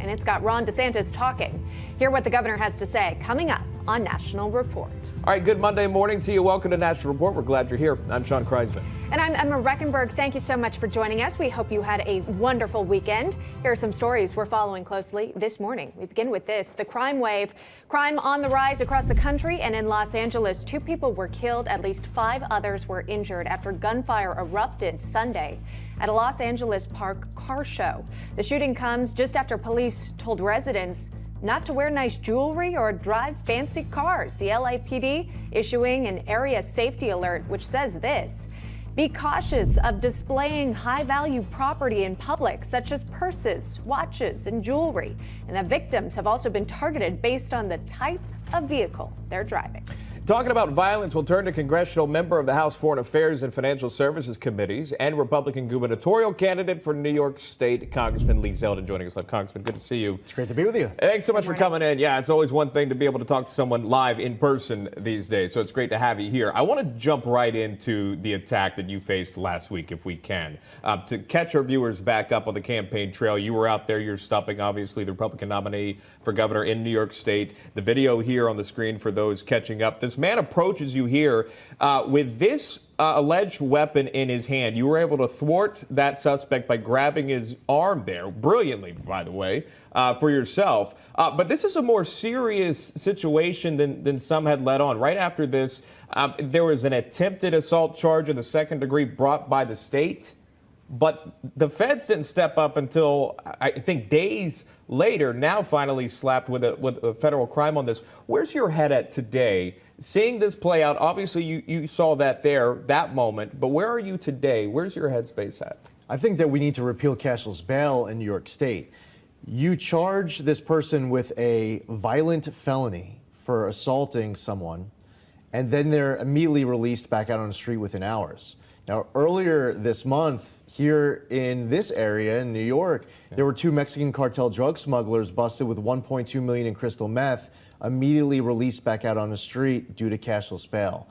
and it's got Ron DeSantis talking. Hear what the governor has to say coming up on National Report. All right, good Monday morning to you. Welcome to National Report. We're glad you're here. I'm Sean Kreisman. And I'm Emma Reckenberg. Thank you so much for joining us. We hope you had a wonderful weekend. Here are some stories we're following closely this morning. We begin with this. The crime wave. Crime on the rise across the country and in Los Angeles. 2 people were killed. At least 5 others were injured after gunfire erupted Sunday at a Los Angeles park car show. The shooting comes just after police told residents not to wear nice jewelry or drive fancy cars. The LAPD issuing an area safety alert, which says this: be cautious of displaying high-value property in public, such as purses, watches, and jewelry. And the victims have also been targeted based on the type of vehicle they're driving. Talking about violence, we'll turn to congressional member of the House Foreign Affairs and Financial Services Committees and Republican gubernatorial candidate for New York State, Congressman Lee Zeldin, joining us live. Congressman, good to see you. It's great to be with you. Thanks so much for coming in. Yeah, it's always one thing to be able to talk to someone live in person these days, so it's great to have you here. I want to jump right into the attack that you faced last week, if we can. To catch our viewers back up on the campaign trail, you were out there, you're stopping, obviously, the Republican nominee for governor in New York State. The video here on the screen for those catching up. This man approaches you here with this alleged weapon in his hand. You were able to thwart that suspect by grabbing his arm there, brilliantly, by the way, for yourself. But this is a more serious situation than some had let on. Right after this, there was an attempted assault charge in the second degree brought by the state. But the feds didn't step up until, I think, days later, now finally slapped with a federal crime on this. Where's your head at today? Seeing this play out, obviously you saw that there, that moment, but where are you today? Where's your headspace at? I think that we need to repeal cashless bail in New York State. You charge this person with a violent felony for assaulting someone, and then they're immediately released back out on the street within hours. Now, earlier this month, here in this area in New York, there were 2 Mexican cartel drug smugglers busted with $1.2 million in crystal meth, immediately released back out on the street due to cashless bail.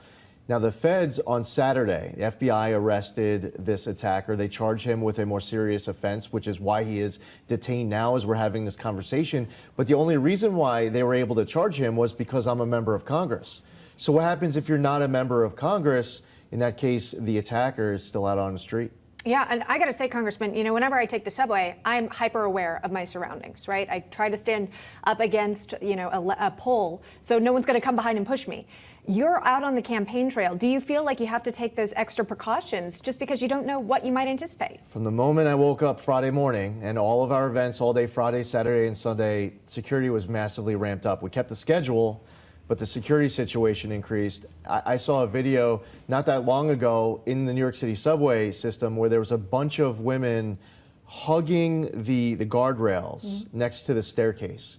Now, the feds on Saturday, the FBI arrested this attacker. They charged him with a more serious offense, which is why he is detained now as we're having this conversation. But the only reason why they were able to charge him was because I'm a member of Congress. So what happens if you're not a member of Congress? In that case, the attacker is still out on the street. Yeah, and I got to say, Congressman, whenever I take the subway, I'm hyper aware of my surroundings, right? I try to stand up against, a pole so no one's going to come behind and push me. You're out on the campaign trail. Do you feel like you have to take those extra precautions just because you don't know what you might anticipate? From the moment I woke up Friday morning and all of our events all day Friday, Saturday, and Sunday, security was massively ramped up. We kept the schedule, but the security situation increased. I saw a video not that long ago in the New York City subway system where there was a bunch of women hugging the guardrails next to the staircase.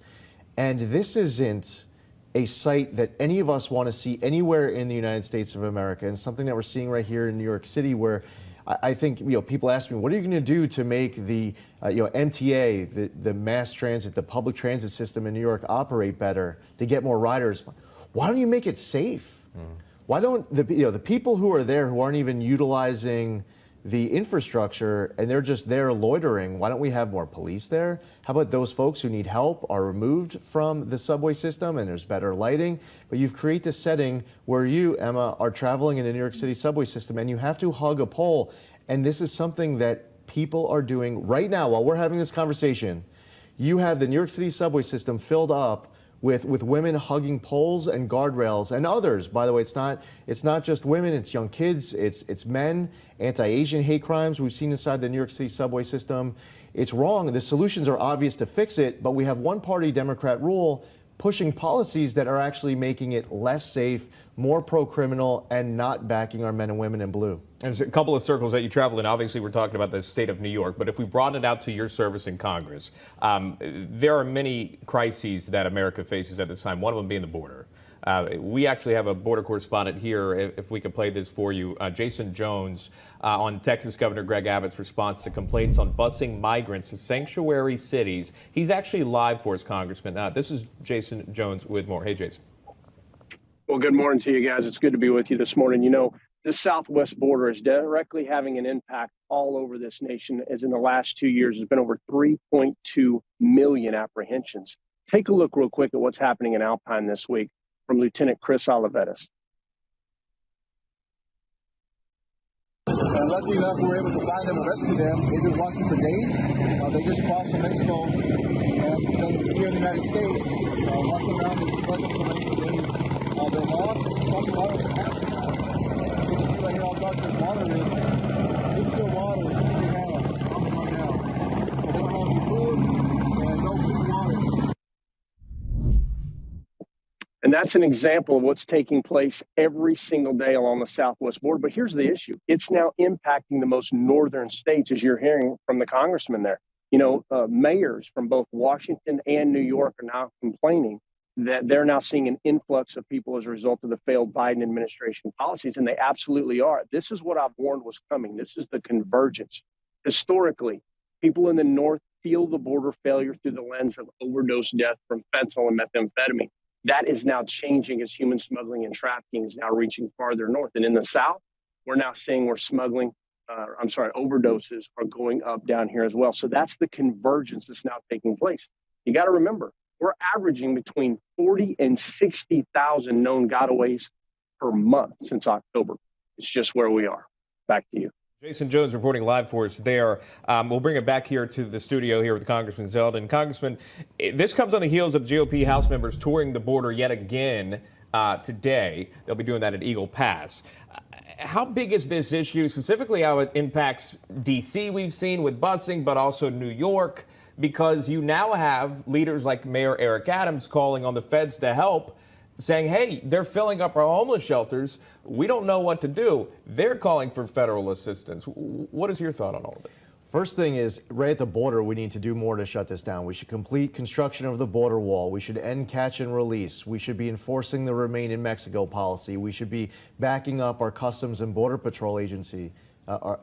And this isn't a sight that any of us want to see anywhere in the United States of America, and something that we're seeing right here in New York City, where I think people ask me, what are you going to do to make the MTA, the mass transit, the public transit system in New York operate better, to get more riders? Why don't you make it safe? Why don't the people who are there, who aren't even utilizing the infrastructure and they're just there loitering, why don't we have more police there? How about those folks who need help are removed from the subway system and there's better lighting? But you've created this setting where you, Emma, are traveling in the New York City subway system and you have to hug a pole. And this is something that people are doing right now while we're having this conversation. You have the New York City subway system filled up with women hugging poles and guardrails and others. By the way, it's not just women, it's young kids, it's men, anti-Asian hate crimes we've seen inside the New York City subway system. It's wrong. The solutions are obvious to fix it, but we have one-party Democrat rule pushing policies that are actually making it less safe, more pro-criminal, and not backing our men and women in blue. There's a couple of circles that you travel in. Obviously, we're talking about the state of New York, but if we broaden it out to your service in Congress, there are many crises that America faces at this time, one of them being the border. We actually have a border correspondent here, if we could play this for you, Jason Jones, on Texas Governor Greg Abbott's response to complaints on busing migrants to sanctuary cities. He's actually live for us, Congressman. This is Jason Jones with more. Hey, Jason. Well, good morning to you guys. It's good to be with you this morning. the southwest border is directly having an impact all over this nation, as in the last 2 years, there's been over 3.2 million apprehensions. Take a look real quick at what's happening in Alpine this week from Lieutenant Chris Olivetis. Luckily enough, we were able to find them and rescue them. They've been walking for days. They just crossed from Mexico and then here in the United States, walking around and struggling for days. They're lost and stuck in water for half an hour. You can see right here how dark this water is. This is the water they have on them right now. So they don't have any food and no clean water. And that's an example of what's taking place every single day along the southwest border. But here's the issue. It's now impacting the most northern states, as you're hearing from the congressman there. You know, mayors from both Washington and New York are now complaining that they're now seeing an influx of people as a result of the failed Biden administration policies, and they absolutely are. This is what I've warned was coming. This is the convergence. Historically, people in the north feel the border failure through the lens of overdose death from fentanyl and methamphetamine. That is now changing as human smuggling and trafficking is now reaching farther north. And in the South, we're now seeing where overdoses are going up down here as well. So that's the convergence that's now taking place. You got to remember, we're averaging between 40 and 60,000 known gotaways per month since October. It's just where we are. Back to you. Jason Jones reporting live for us there. We'll bring it back here to the studio here with Congressman Zeldin. Congressman, this comes on the heels of GOP House members touring the border yet again today. They'll be doing that at Eagle Pass. How big is this issue, specifically how it impacts D.C. we've seen with busing, but also New York, because you now have leaders like Mayor Eric Adams calling on the feds to help, saying, hey, they're filling up our homeless shelters. We don't know what to do. They're calling for federal assistance. What is your thought on all of it? First thing is, right at the border, we need to do more to shut this down. We should complete construction of the border wall. We should end catch and release. We should be enforcing the Remain in Mexico policy. We should be backing up our Customs and Border Patrol agency.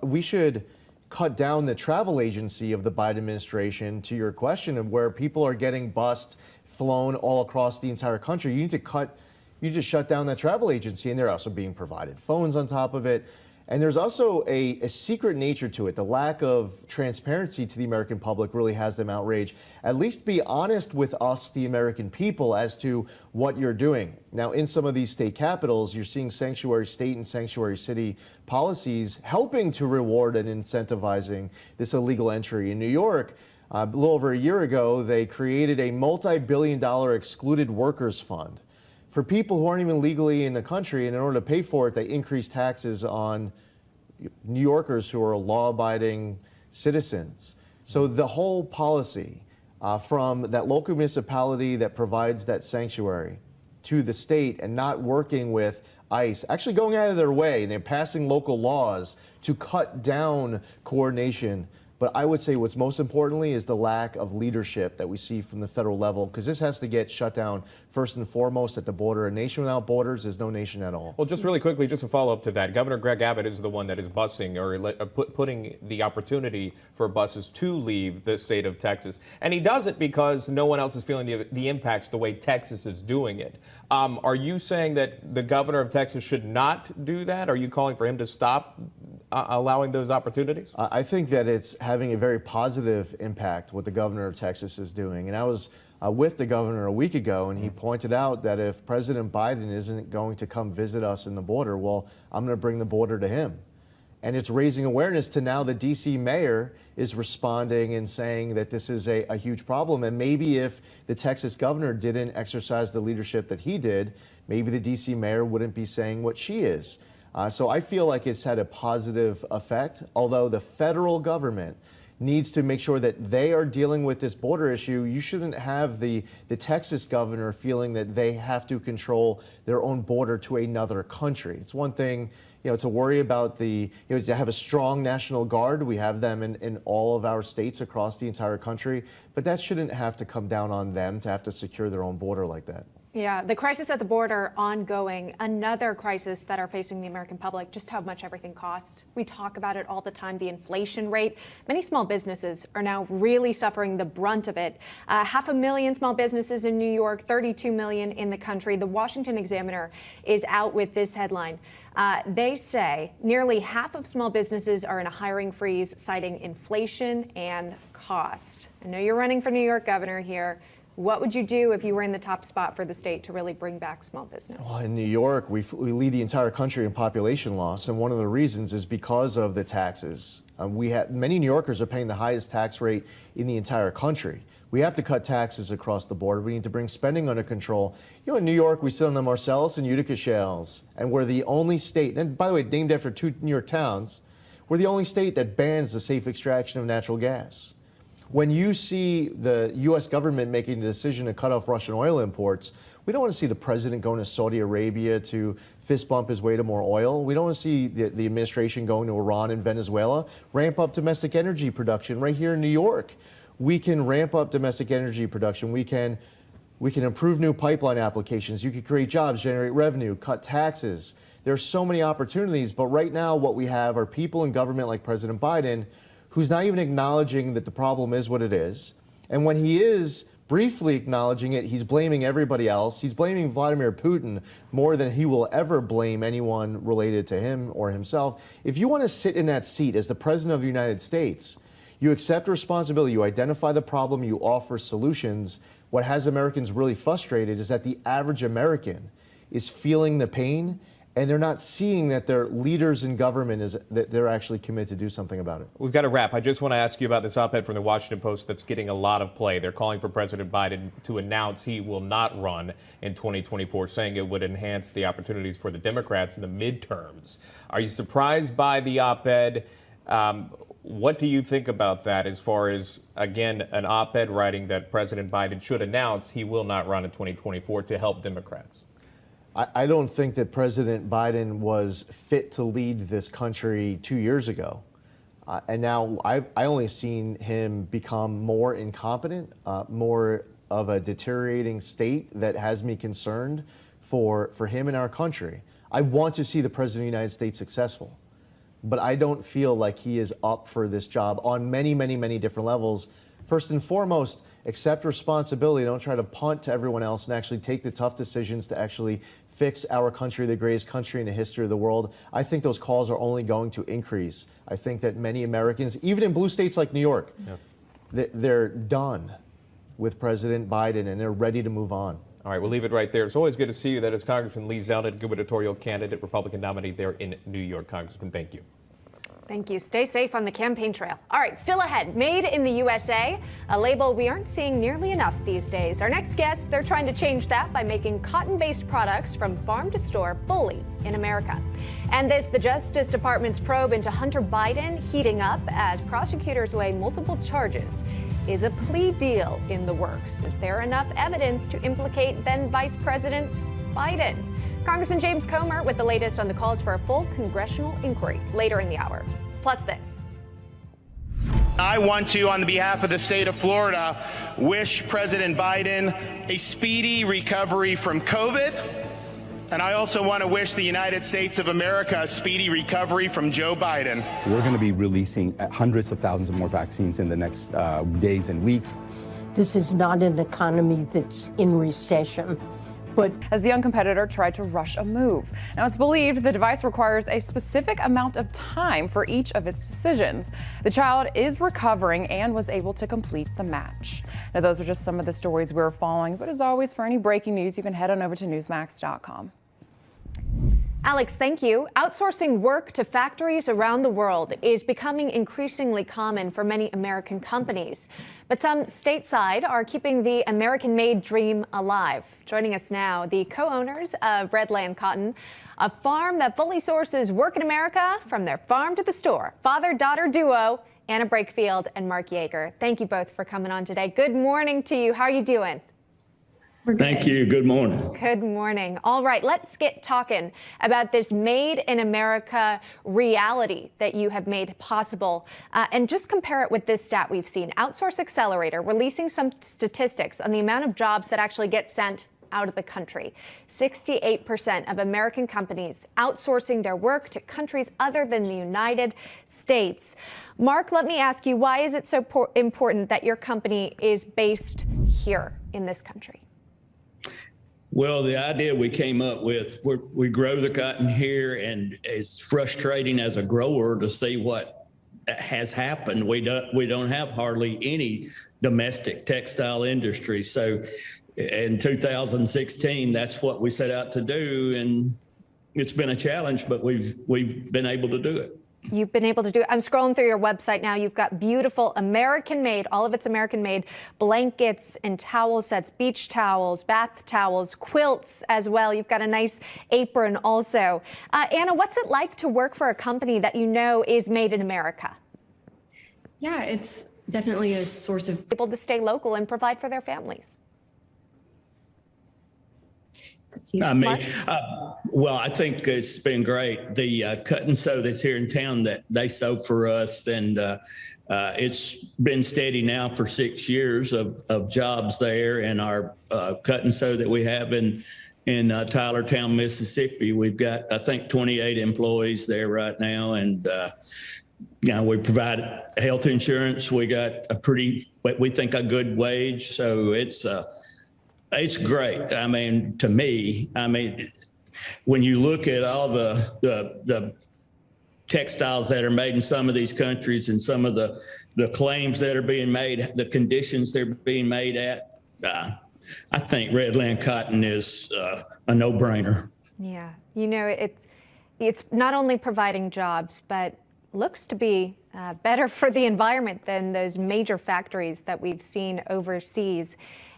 We should cut down the travel agency of the Biden administration, to your question of where people are getting bused, flown all across the entire country. You need to shut down that travel agency, and they're also being provided phones on top of it. And there's also a secret nature to it. The lack of transparency to the American public really has them outraged. At least be honest with us, the American people, as to what you're doing. Now, in some of these state capitals, you're seeing sanctuary state and sanctuary city policies helping to reward and incentivizing this illegal entry. In New York, a little over a year ago, they created a multi-billion-dollar excluded workers fund for people who aren't even legally in the country, and in order to pay for it, they increased taxes on New Yorkers who are law-abiding citizens. So the whole policy from that local municipality that provides that sanctuary to the state and not working with ICE, actually going out of their way, and they're passing local laws to cut down coordination. But I would say what's most importantly is the lack of leadership that we see from the federal level, because this has to get shut down first and foremost at the border. A nation without borders is no nation at all. Well, just really quickly, just a follow up to that. Governor Greg Abbott is the one that is busing or putting the opportunity for buses to leave the state of Texas. And he does it because no one else is feeling the impacts the way Texas is doing it. Are you saying that the governor of Texas should not do that? Are you calling for him to stop allowing those opportunities? I think that it's having a very positive impact what the governor of Texas is doing. And I was with the governor a week ago, and he pointed out that if President Biden isn't going to come visit us in the border, well, I'm going to bring the border to him. And it's raising awareness to now the D.C. mayor is responding and saying that this is a huge problem. And maybe if the Texas governor didn't exercise the leadership that he did, maybe the D.C. mayor wouldn't be saying what she is. So I feel like it's had a positive effect, although the federal government needs to make sure that they are dealing with this border issue. You shouldn't have the Texas governor feeling that they have to control their own border to another country. It's one thing, to worry about to have a strong National Guard. We have them in all of our states across the entire country, but that shouldn't have to come down on them to have to secure their own border like that. Yeah, the crisis at the border ongoing. Another crisis that are facing the American public, just how much everything costs. We talk about it all the time, the inflation rate. Many small businesses are now really suffering the brunt of it. 500,000 small businesses in New York, 32 million in the country. The Washington Examiner is out with this headline. They say nearly half of small businesses are in a hiring freeze, citing inflation and cost. I know you're running for New York governor here. What would you do if you were in the top spot for the state to really bring back small business? Well, in New York, we lead the entire country in population loss, and one of the reasons is because of the taxes. Many New Yorkers are paying the highest tax rate in the entire country. We have to cut taxes across the board. We need to bring spending under control. You know, in New York, we sit on the Marcellus and Utica shales, and we're the only state, and by the way, named after two New York towns, we're the only state that bans the safe extraction of natural gas. When you see the U.S. government making the decision to cut off Russian oil imports, we don't want to see the president going to Saudi Arabia to fist bump his way to more oil. We don't want to see the administration going to Iran and Venezuela. Ramp up domestic energy production right here in New York. We can ramp up domestic energy production. We can improve new pipeline applications. You could create jobs, generate revenue, cut taxes. There's so many opportunities, but right now what we have are people in government like President Biden who's not even acknowledging that the problem is what it is. And when he is briefly acknowledging it, he's blaming everybody else. He's blaming Vladimir Putin more than he will ever blame anyone related to him or himself. If you want to sit in that seat as the president of the United States, you accept responsibility, you identify the problem, you offer solutions. What has Americans really frustrated is that the average American is feeling the pain, and they're not seeing that their leaders in government that they're actually committed to do something about it. We've got to wrap. I just want to ask you about this op-ed from the Washington Post that's getting a lot of play. They're calling for President Biden to announce he will not run in 2024, saying it would enhance the opportunities for the Democrats in the midterms. Are you surprised by the op-ed? What do you think about that as far as, again, an op-ed writing that President Biden should announce he will not run in 2024 to help Democrats? I don't think that President Biden was fit to lead this country 2 years ago. And now I only seen him become more incompetent, more of a deteriorating state that has me concerned for him and our country. I want to see the President of the United States successful, but I don't feel like he is up for this job on many, many, many different levels. First and foremost, accept responsibility. Don't try to punt to everyone else and actually take the tough decisions to actually fix our country, the greatest country in the history of the world. I think those calls are only going to increase. I think that many Americans, even in blue states like New York, they're done with President Biden and they're ready to move on. All right, we'll leave it right there. It's always good to see you. That is Congressman Lee Zeldin, gubernatorial candidate, Republican nominee there in New York. Congressman, thank you. Thank you. Stay safe on the campaign trail. All right, still ahead. Made in the USA, a label we aren't seeing nearly enough these days. Our next guest, they're trying to change that by making cotton-based products from farm to store fully in America. And the Justice Department's probe into Hunter Biden heating up as prosecutors weigh multiple charges. Is a plea deal in the works? Is there enough evidence to implicate then Vice President Biden? Congressman James Comer with the latest on the calls for a full congressional inquiry later in the hour. Plus this. I want to, on behalf of the state of Florida, wish President Biden a speedy recovery from COVID. And I also want to wish the United States of America a speedy recovery from Joe Biden. We're going to be releasing hundreds of thousands of more vaccines in the next days and weeks. This is not an economy that's in recession. But as the young competitor tried to rush a move. Now, it's believed the device requires a specific amount of time for each of its decisions. The child is recovering and was able to complete the match. Now, those are just some of the stories we're following. But as always, for any breaking news, you can head on over to newsmax.com. Alex, thank you. Outsourcing work to factories around the world is becoming increasingly common for many American companies. But some stateside are keeping the American-made dream alive. Joining us now, the co-owners of Redland Cotton, a farm that fully sources work in America from their farm to the store. Father-daughter duo, Anna Brakefield and Mark Yeager. Thank you both for coming on today. Good morning to you. How are you doing? Thank you. Good morning. Good morning. All right, let's get talking about this Made in America reality that you have made possible. And just compare it with this stat we've seen. Outsource Accelerator releasing some statistics on the amount of jobs that actually get sent out of the country. 68% of American companies outsourcing their work to countries other than the United States. Mark, let me ask you, why is it so important that your company is based here in this country? Well, the idea we came up with, we grow the cotton here, and it's frustrating as a grower to see what has happened. We don't have hardly any domestic textile industry. So in 2016, that's what we set out to do, and it's been a challenge, but we've been able to do it. You've been able to do it. I'm scrolling through your website now. You've got beautiful American-made, all of it's American-made blankets and towel sets, beach towels, bath towels, quilts as well. You've got a nice apron also. Anna, what's it like to work for a company that you know is made in America? Yeah, it's definitely a source of able to stay local and provide for their families. Well, I think it's been great. The cut and sew that's here in town that they sew for us, and it's been steady now for 6 years of jobs there. And our cut and sew that we have in Tylertown, Mississippi, we've got, I think, 28 employees there right now, and we provide health insurance. We got we think a good wage, so it's great. I mean, to me, when you look at all the textiles that are made in some of these countries and some of the claims that are being made, the conditions they're being made at, I think Redland Cotton is a no-brainer. Yeah, it's not only providing jobs, but looks to be better for the environment than those major factories that we've seen overseas.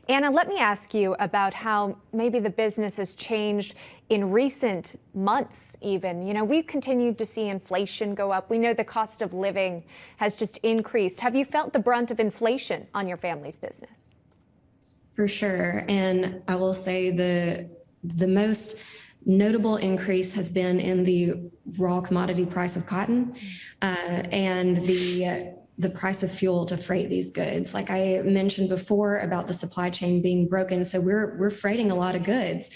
Anna, let me ask you about how maybe the business has changed in recent months even. We've continued to see inflation go up. We know the cost of living has just increased. Have you felt the brunt of inflation on your family's business? For sure. And I will say the most notable increase has been in the raw commodity price of cotton and the price of fuel to freight these goods. Like I mentioned before about the supply chain being broken, so we're freighting a lot of goods,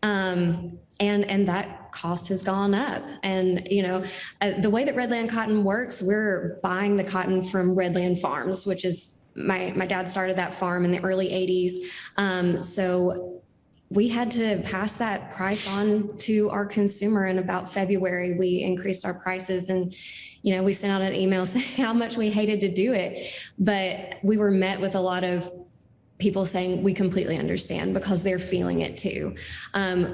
and that cost has gone up. And the way that Redland Cotton works, we're buying the cotton from Redland Farms, which is my dad started that farm in the early 80s. So we had to pass that price on to our consumer. In about February, we increased our prices, and we sent out an email saying how much we hated to do it, but we were met with a lot of people saying we completely understand because they're feeling it too.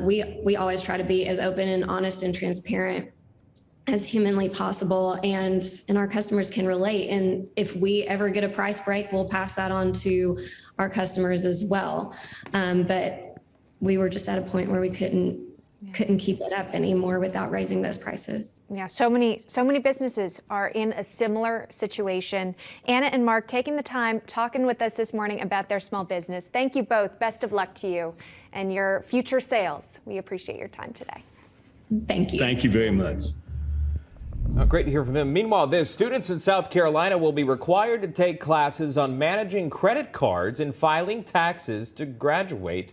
We always try to be as open and honest and transparent as humanly possible, and our customers can relate. And if we ever get a price break, we'll pass that on to our customers as well. But we were just at a point where we couldn't keep it up anymore without raising those prices. Yeah, so many businesses are in a similar situation. Anna and Mark taking the time, talking with us this morning about their small business. Thank you both. Best of luck to you and your future sales. We appreciate your time today. Thank you. Thank you very much. Great to hear from them. Meanwhile, students in South Carolina will be required to take classes on managing credit cards and filing taxes to graduate,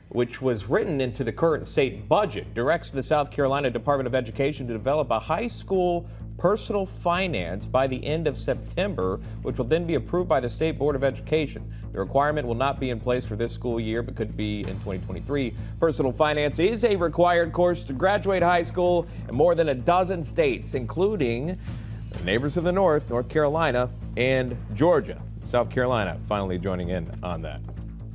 which was written into the current state budget, directs the South Carolina Department of Education to develop a high school personal finance by the end of September, which will then be approved by the State Board of Education. The requirement will not be in place for this school year, but could be in 2023. Personal finance is a required course to graduate high school in more than a dozen states, including the neighbors of the North, North Carolina and Georgia. South Carolina finally joining in on that.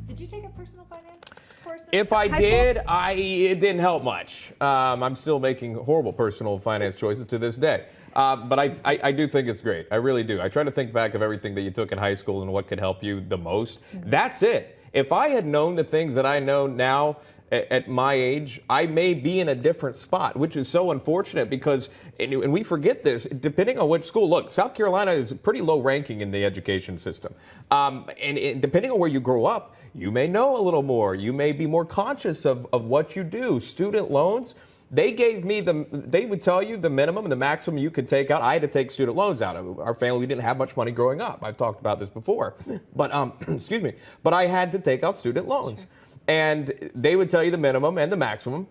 Did you take a personal finance course? If I did, it didn't help much. I'm still making horrible personal finance choices to this day. But I do think it's great. I really do. I try to think back of everything that you took in high school and what could help you the most. That's it. If I had known the things that I know now at my age, I may be in a different spot, which is so unfortunate because, and we forget this, depending on which school. Look, South Carolina is pretty low ranking in the education system. And depending on where you grow up, you may know a little more. You may be more conscious of what you do. Student loans, they gave me they would tell you the minimum and the maximum you could take out. I had to take student loans out. Our family, we didn't have much money growing up. I've talked about this before, but excuse me, but I had to take out student loans. and they would tell you the minimum and the maximum.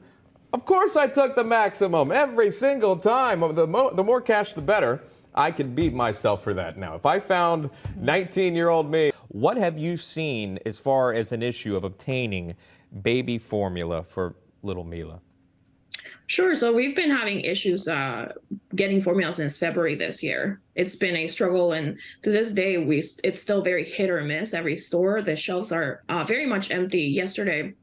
Of course I took the maximum every single time. The more cash, the better. I could beat myself for that now. If I found 19-year-old me, what have you seen as far as an issue of obtaining baby formula for little Mila? Sure. So we've been having issues getting formula since February this year. It's been a struggle, and to this day, it's still very hit or miss. Every store, the shelves are very much empty. Yesterday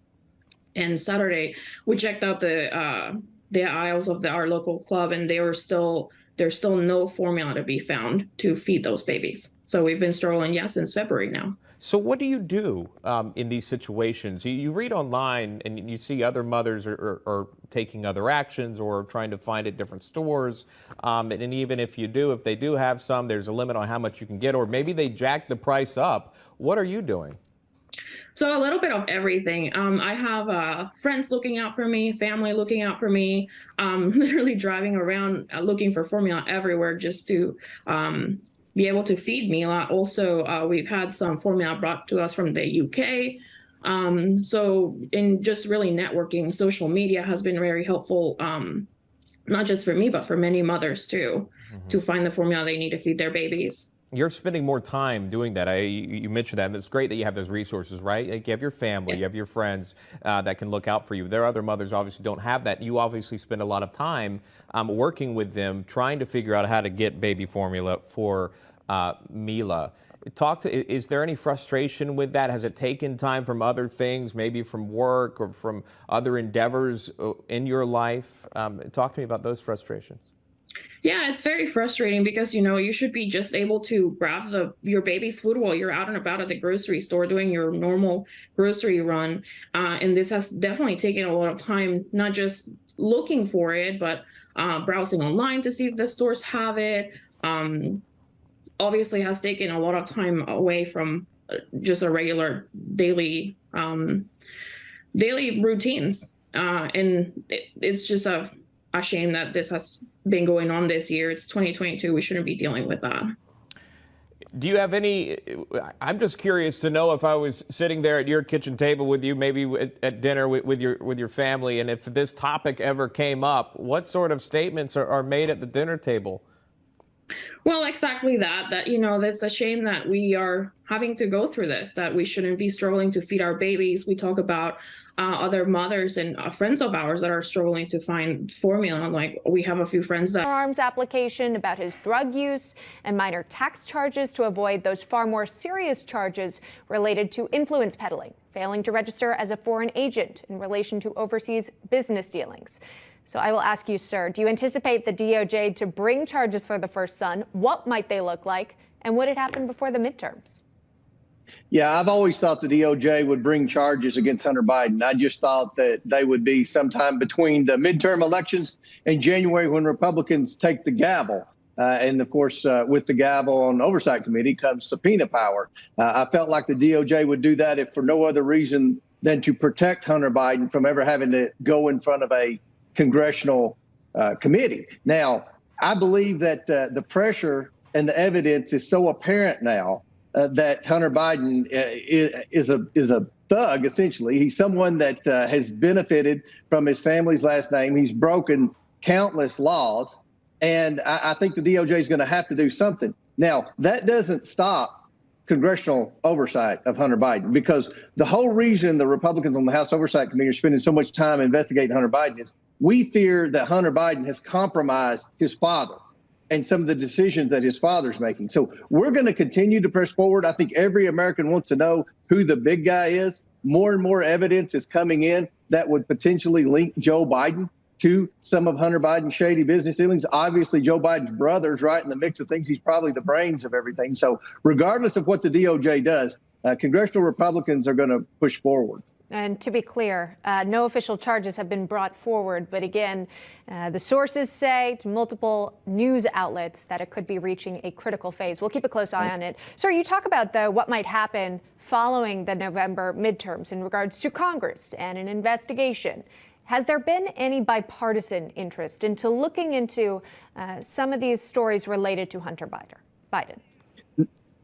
and Saturday, we checked out the aisles of our local club, and there's still no formula to be found to feed those babies. So we've been struggling, since February now. So what do you do in these situations? You read online and you see other mothers are taking other actions or trying to find at different stores. And even if they do have some, there's a limit on how much you can get, or maybe they jack the price up. What are you doing? So a little bit of everything. I have friends looking out for me, family looking out for me, literally driving around looking for formula everywhere just to be able to feed Mila. Also, we've had some formula brought to us from the UK. So in just really networking, social media has been very helpful, not just for me, but for many mothers too, to find the formula they need to feed their babies. You're spending more time doing that. You mentioned that, and it's great that you have those resources, right? Like you have your family, you have your friends that can look out for you. There are other mothers obviously don't have that. You obviously spend a lot of time working with them, trying to figure out how to get baby formula for Mila. Is there any frustration with that? Has it taken time from other things, maybe from work or from other endeavors in your life? Talk to me about those frustrations. Yeah, it's very frustrating because, you should be just able to grab your baby's food while you're out and about at the grocery store doing your normal grocery run. And this has definitely taken a lot of time, not just looking for it, but browsing online to see if the stores have it. Obviously has taken a lot of time away from just a regular daily routines. And it's just a shame that this has been going on this year. It's 2022. We shouldn't be dealing with that. Do you have I'm just curious to know if I was sitting there at your kitchen table with you, maybe at dinner with your family, and if this topic ever came up, what sort of statements are made at the dinner table? Well, exactly that, it's a shame that we are having to go through this, that we shouldn't be struggling to feed our babies. We talk about other mothers and friends of ours that are struggling to find formula. Like we have a few friends that Firearms application about his drug use and minor tax charges to avoid those far more serious charges related to influence peddling, failing to register as a foreign agent in relation to overseas business dealings. So I will ask you, sir, do you anticipate the DOJ to bring charges for the first son? What might they look like? And would it happen before the midterms? Yeah, I've always thought the DOJ would bring charges against Hunter Biden. I just thought that they would be sometime between the midterm elections and January when Republicans take the gavel. And of course, with the gavel on the Oversight Committee comes subpoena power. I felt like the DOJ would do that if for no other reason than to protect Hunter Biden from ever having to go in front of a congressional committee. Now, I believe that the pressure and the evidence is so apparent now that Hunter Biden is a thug, essentially. He's someone that has benefited from his family's last name. He's broken countless laws, and I think the DOJ is going to have to do something. Now, that doesn't stop congressional oversight of Hunter Biden, because the whole reason the Republicans on the House Oversight Committee are spending so much time investigating Hunter Biden is we fear that Hunter Biden has compromised his father and some of the decisions that his father's making. So we're going to continue to press forward. I think every American wants to know who the big guy is. More and more evidence is coming in that would potentially link Joe Biden to some of Hunter Biden's shady business dealings. Obviously, Joe Biden's brother's right in the mix of things. He's probably the brains of everything. So regardless of what the DOJ does, congressional Republicans are going to push forward. And to be clear, no official charges have been brought forward. But again, the sources say to multiple news outlets that it could be reaching a critical phase. We'll keep a close eye on it. Sir, you talk about, though, what might happen following the November midterms in regards to Congress and an investigation. Has there been any bipartisan interest into looking into some of these stories related to Hunter Biden?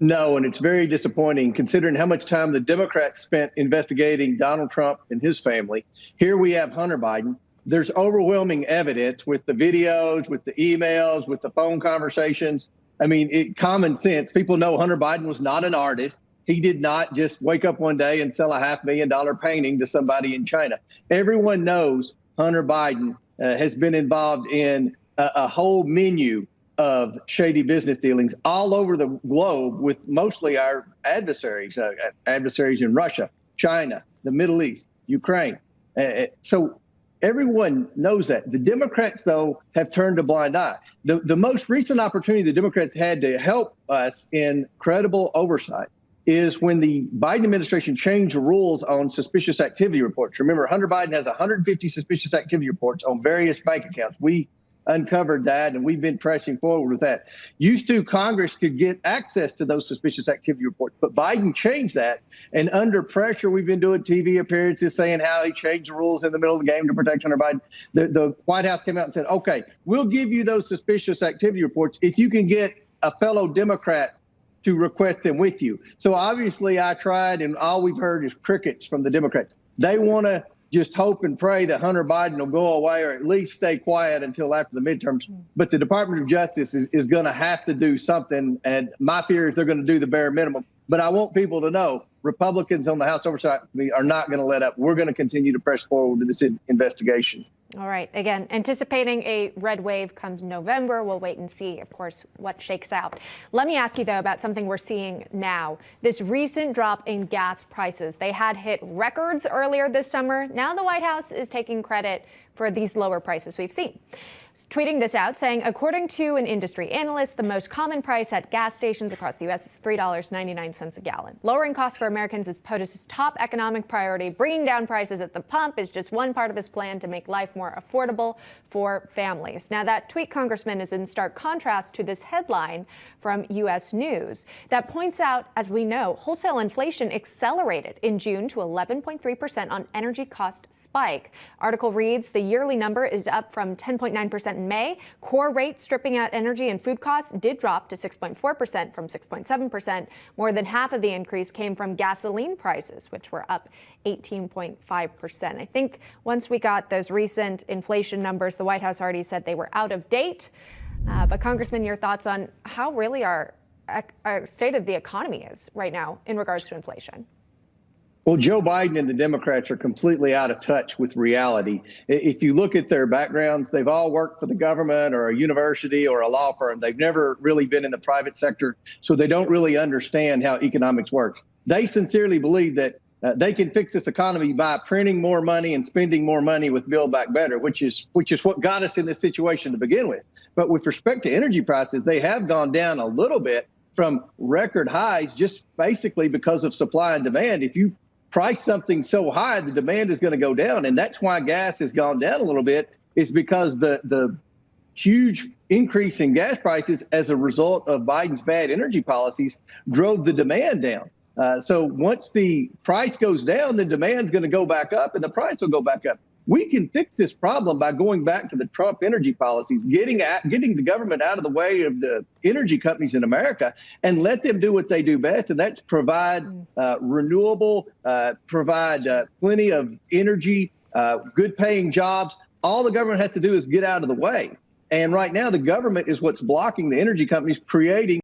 No, and it's very disappointing considering how much time the Democrats spent investigating Donald Trump and his family. Here we have Hunter Biden. There's overwhelming evidence with the videos, with the emails, with the phone conversations. I mean, common sense. People know Hunter Biden was not an artist. He did not just wake up one day and sell a $500,000 painting to somebody in China. Everyone knows Hunter Biden has been involved in a whole menu of shady business dealings all over the globe with mostly our adversaries in Russia, China, the Middle East, Ukraine. So everyone knows that. The Democrats, though, have turned a blind eye. The most recent opportunity the Democrats had to help us in credible oversight is when the Biden administration changed the rules on suspicious activity reports. Remember, Hunter Biden has 150 suspicious activity reports on various bank accounts. We uncovered that, and we've been pressing forward with that. Used to, Congress could get access to those suspicious activity reports, but Biden changed that. And under pressure, we've been doing TV appearances saying how he changed the rules in the middle of the game to protect Hunter Biden. The White House came out and said, okay, we'll give you those suspicious activity reports if you can get a fellow Democrat to request them with you. So obviously I tried, and all we've heard is crickets from the Democrats. They want to just hope and pray that Hunter Biden will go away or at least stay quiet until after the midterms. But the Department of Justice is going to have to do something. And my fear is they're going to do the bare minimum. But I want people to know Republicans on the House Oversight Committee are not going to let up. We're going to continue to press forward with this investigation. All right. Again, anticipating a red wave comes November. We'll wait and see, of course, what shakes out. Let me ask you, though, about something we're seeing now. This recent drop in gas prices. They had hit records earlier this summer. Now the White House is taking credit for these lower prices we've seen. Tweeting this out, saying, according to an industry analyst, the most common price at gas stations across the U.S. is $3.99 a gallon. Lowering costs for Americans is POTUS's top economic priority. Bringing down prices at the pump is just one part of his plan to make life more affordable for families. Now, that tweet, Congressman, is in stark contrast to this headline from U.S. News that points out, as we know, wholesale inflation accelerated in June to 11.3% on energy cost spike. Article reads, the yearly number is up from 10.9% in May. Core rate stripping out energy and food costs did drop to 6.4% from 6.7%. More than half of the increase came from gasoline prices, which were up 18.5%. I think once we got those recent inflation numbers, the White House already said they were out of date. But Congressman, your thoughts on how really our state of the economy is right now in regards to inflation? Well, Joe Biden and the Democrats are completely out of touch with reality. If you look at their backgrounds, they've all worked for the government or a university or a law firm. They've never really been in the private sector, so they don't really understand how economics works. They sincerely believe that they can fix this economy by printing more money and spending more money with Build Back Better, which is what got us in this situation to begin with. But with respect to energy prices, they have gone down a little bit from record highs just basically because of supply and demand. If you price something so high, the demand is going to go down. And that's why gas has gone down a little bit, is because the huge increase in gas prices as a result of Biden's bad energy policies drove the demand down. So once the price goes down, the demand's going to go back up and the price will go back up. We can fix this problem by going back to the Trump energy policies, getting the government out of the way of the energy companies in America and let them do what they do best, and that's provide renewable, provide plenty of energy, good paying jobs. All the government has to do is get out of the way. And right now, the government is what's blocking the energy companies creating